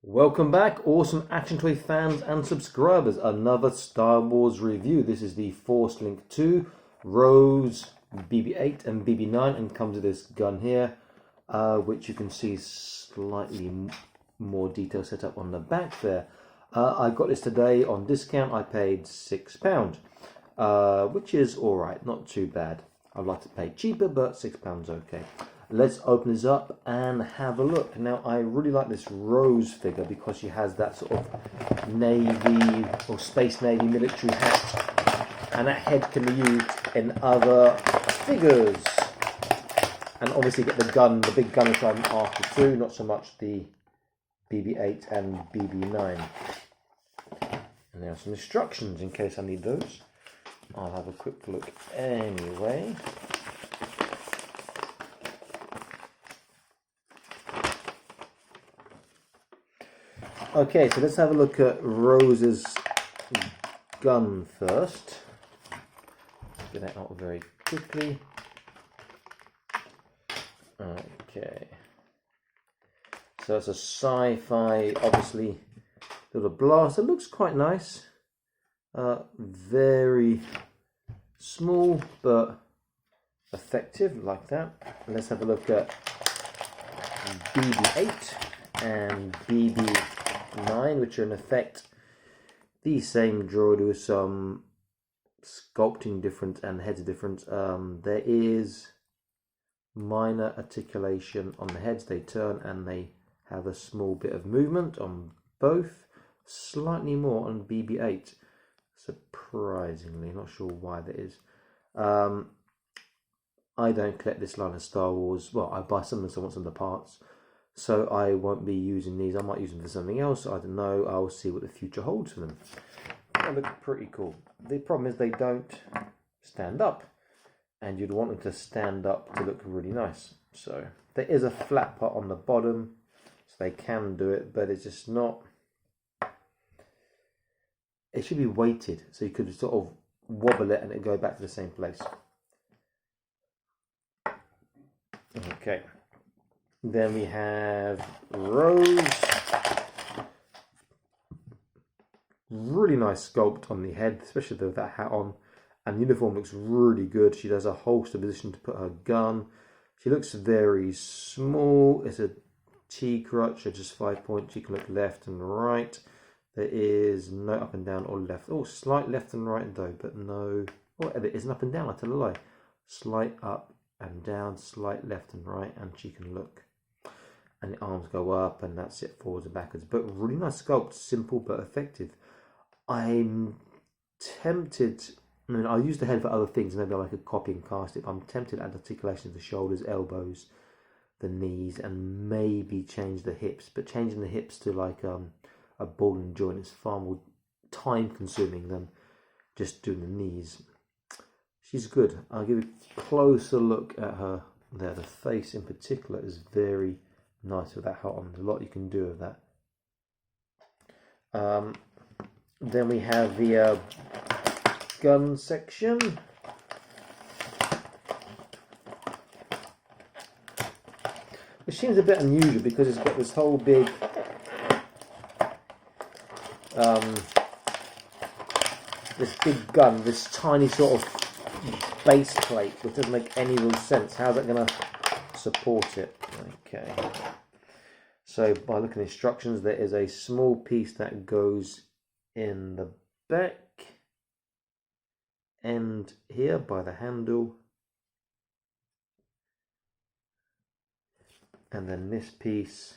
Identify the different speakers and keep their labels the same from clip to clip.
Speaker 1: Welcome back, awesome action toy fans and subscribers. Another Star Wars review. This is the Force Link 2 Rose BB-8 and BB9, and comes with this gun here, which you can see slightly more detail set up on the back there. I got this today on discount. I paid £6, which is alright, not too bad. I'd like to pay cheaper, but £6 okay. Let's open this up and have a look. Now, I really like this Rose figure because she has that sort of navy or space navy military hat, and that head can be used in other figures. And obviously get the gun, the big gun, which I'm after too, not so much the BB-8 and BB9. And there are some instructions in case I need those. I'll have a quick look anyway. Okay, so let's have a look at Rose's gun first. Get that out very quickly. Okay. So it's a Sci-Fi, obviously, little blaster. It looks quite nice. Very small, but effective, like that. Let's have a look at BB-8 and BB9, which are in effect the same droid with some sculpting difference and heads difference. There is minor articulation on the heads. They turn and they have a small bit of movement on both. Slightly more on BB-8, surprisingly. Not sure why that is. I don't collect this line of Star Wars. Well, I buy some of them, I want some of the parts, so I won't be using these. I might use them for something else. I don't know. I'll see what the future holds for them. They look pretty cool. The problem is they don't stand up, and you'd want them to stand up to look really nice. So there is a flat part on the bottom, so they can do it, but it's just not. It should be weighted, so you could sort of wobble it and it go back to the same place. Okay. Then we have Rose. Really nice sculpt on the head, especially with that hat on. And the uniform looks really good. She does a holster position to put her gun. She looks very small. It's a T-crutch, so just 5 point. She can look left and right. There is no up and down or left. Oh, slight left and right though, but no. Oh, there is an up and down, I tell a lie. Slight up and down, slight left and right, and she can look. And the arms go up, and that's it, forwards and backwards. But really nice sculpt, simple but effective. I'm tempted. I mean, I'll use the head for other things. Maybe I could copy and cast it. I'm tempted at articulation of the shoulders, elbows, the knees, and maybe change the hips. But changing the hips to like a ball and joint is far more time consuming than just doing the knees. She's good. I'll give a closer look at her there. The face in particular is very nice with that hat on. There's a lot you can do with that. Then we have the gun section. Which seems a bit unusual because it's got this whole big this big gun, this tiny sort of base plate, which doesn't make any real sense. How's that going to support it? Okay. So by looking at the instructions, there is a small piece that goes in the back end here by the handle. And then this piece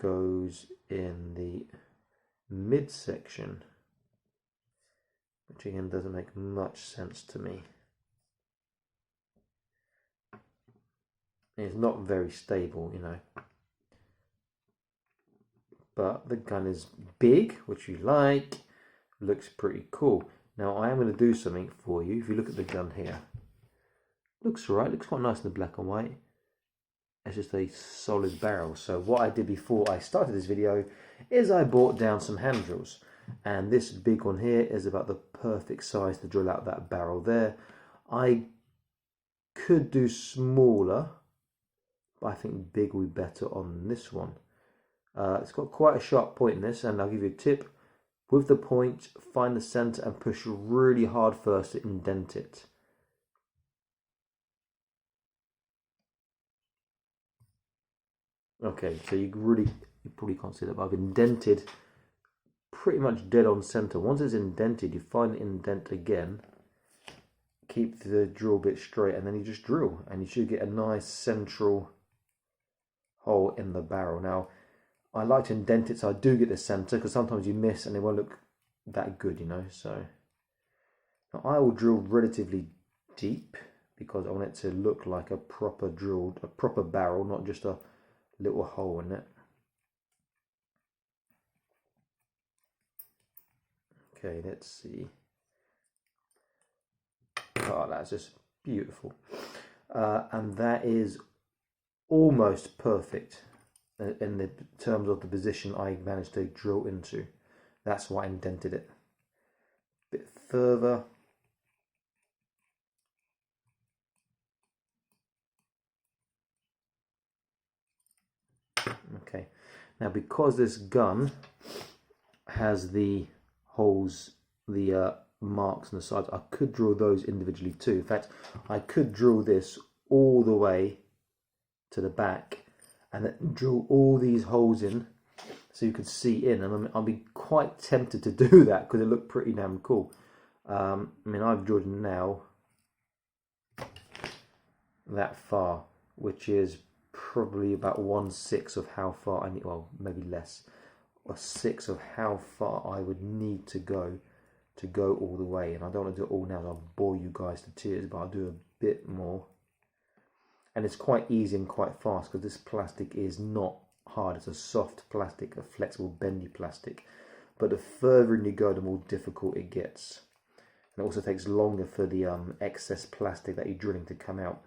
Speaker 1: goes in the midsection, which again doesn't make much sense to me. It's not very stable, you know. But the gun is big, which you like. Looks pretty cool. Now I am going to do something for you. If you look at the gun here, looks right. Looks quite nice in the black and white. It's just a solid barrel. So what I did before I started this video is I bought down some hand drills, and this big one here is about the perfect size to drill out that barrel there. I could do smaller, but I think big would be better on this one. It's got quite a sharp point in this, and I'll give you a tip. With the point, find the center and push really hard first to indent it. Okay, so you probably can't see that, but I've indented pretty much dead on center. Once it's indented, you find the indent again, keep the drill bit straight, and then you just drill, and you should get a nice central hole in the barrel. Now, I like to indent it so I do get the center, because sometimes you miss and it won't look that good, you know. So now I will drill relatively deep because I want it to look like a proper barrel, not just a little hole in it. Okay, let's see. Oh, that's just beautiful. And that is almost perfect in the terms of the position I managed to drill into. That's why I indented it. A bit further. Okay, now because this gun has the holes, the marks on the sides, I could drill those individually too. In fact, I could drill this all the way to the back and then drill all these holes in so you could see in, and I'll be quite tempted to do that because it looked pretty damn cool. I mean, I've drilled now that far, which is probably about 1/6 of how far I need, well, maybe less, 1/6 of how far I would need to go all the way. And I don't want to do it all now, I'll bore you guys to tears, but I'll do a bit more. And it's quite easy and quite fast because this plastic is not hard. It's a soft plastic, a flexible, bendy plastic. But the further in you go, the more difficult it gets. And it also takes longer for the excess plastic that you're drilling to come out.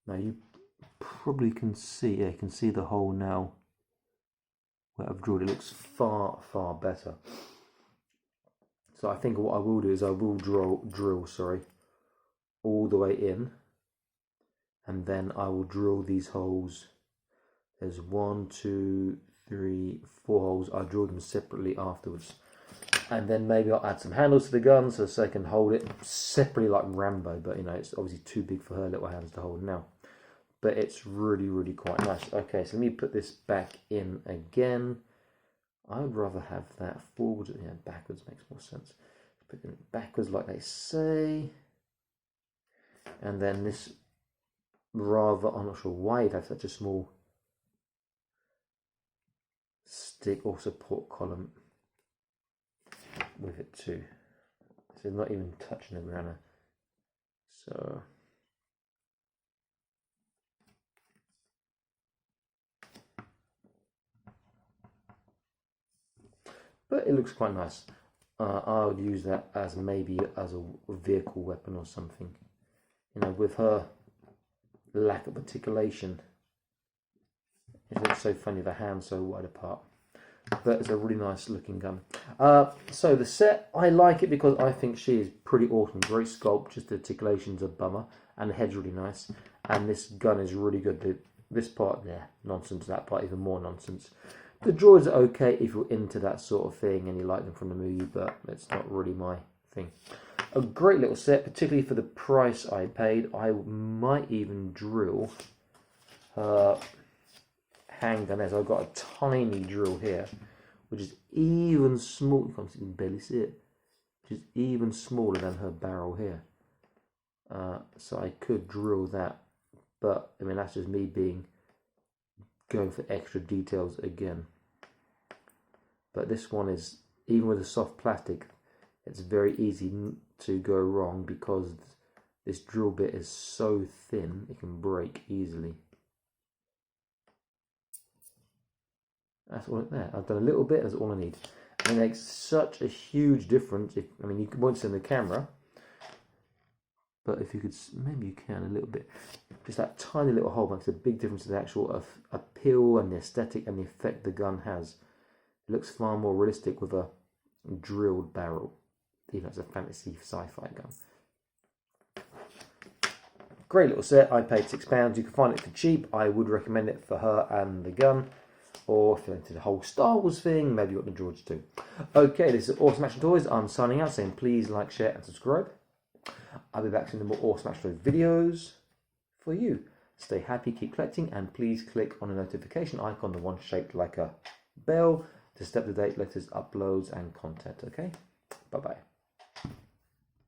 Speaker 1: Now you probably can see, yeah, you can see the hole now where I've drilled. It looks far, far better. So I think what I will do is I will drill all the way in, and then I will drill these holes. There's 1, 2, 3, 4 holes. I'll drill them separately afterwards. And then maybe I'll add some handles to the gun so I can hold it separately like Rambo, but you know, it's obviously too big for her little hands to hold now. But it's really, really quite nice. Okay, so let me put this back in again. I would rather have that forward, yeah, backwards makes more sense. Put it backwards like they say. And then this rather, I'm not sure why it has such a small stick or support column with it too. So it's not even touching the ground. So but it looks quite nice. I would use that as maybe as a vehicle weapon or something. You know, with her lack of articulation, it looks so funny, the hands so wide apart. But it's a really nice looking gun. So the set, I like it because I think she is pretty awesome. Great sculpt, just the articulation's a bummer, and the head's really nice. And this gun is really good. This part, yeah, nonsense. That part, even more nonsense. The droids are okay if you're into that sort of thing and you like them from the movie, but it's not really my thing. A great little set, particularly for the price I paid. I might even drill her handgun as I've got a tiny drill here, which is even small. You can't barely see it. Which is even smaller than her barrel here. So I could drill that, but I mean that's just me going for extra details again. But this one is, even with a soft plastic, it's very easy to go wrong because this drill bit is so thin it can break easily. That's all there. I've done a little bit, that's all I need. And it makes such a huge difference. I mean, you won't see in the camera, but if you could, maybe you can a little bit. Just that tiny little hole makes a big difference to the actual appeal and the aesthetic and the effect the gun has. It looks far more realistic with a drilled barrel, even though it's a fantasy sci-fi gun. Great little set. I paid £6. You can find it for cheap. I would recommend it for her and the gun. Or if you're into the whole Star Wars thing, maybe you got the George too. Okay, this is Awesome Action Toys. I'm signing out saying please like, share and subscribe. I'll be back soon with more Awesome Action Toys videos for you. Stay happy, keep collecting, and please click on the notification icon, the one shaped like a bell, to stay up to date latest uploads and content. Okay, bye bye.